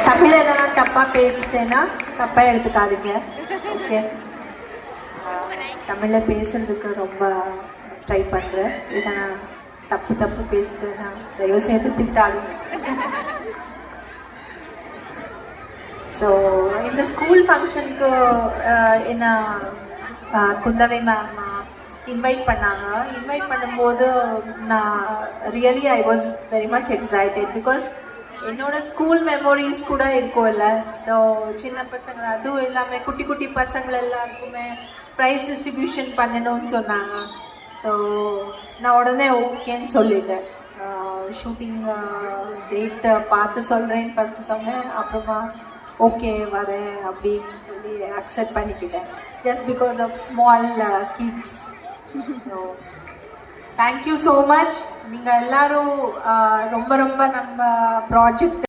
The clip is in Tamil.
தமிழ் எதனா தப்பாக பேசிட்டேன்னா தப்பாக எடுத்துக்காதீங்க. ஓகே, தமிழில் பேசுறதுக்கு ரொம்ப ட்ரை பண்ணுறேன். இதனா தப்பு பேசிட்டேன்னா தயவு செய்து திட்டாதீங்க. ஸோ இந்த ஸ்கூல் ஃபங்க்ஷனுக்கு என்ன குந்தவை மேம் இன்வைட் பண்ணாங்க. இன்வைட் பண்ணும்போது நான் really I was very much excited. Because என்னோட ஸ்கூல் மெமோரிஸ் கூட இருக்கும்ல. ஸோ சின்ன பசங்க அதுவும் எல்லாமே குட்டி குட்டி பசங்கள் எல்லாருக்குமே ப்ரைஸ் டிஸ்ட்ரிபியூஷன் பண்ணணும்னு சொன்னாங்க. ஸோ நான் உடனே ஓகேன்னு சொல்லிட்டேன். ஷூட்டிங் டேட்டை பார்த்து சொல்கிறேன்னு ஃபஸ்ட்டு சொன்னேன். அப்புறமா ஓகே வரேன் அப்படின்னு சொல்லி அக்செப்ட் பண்ணிக்கிட்டேன். Just because of small kids. So thank you so much. நீங்கள் எல்லோரும் ரொம்ப நம்ம ப்ராஜெக்ட்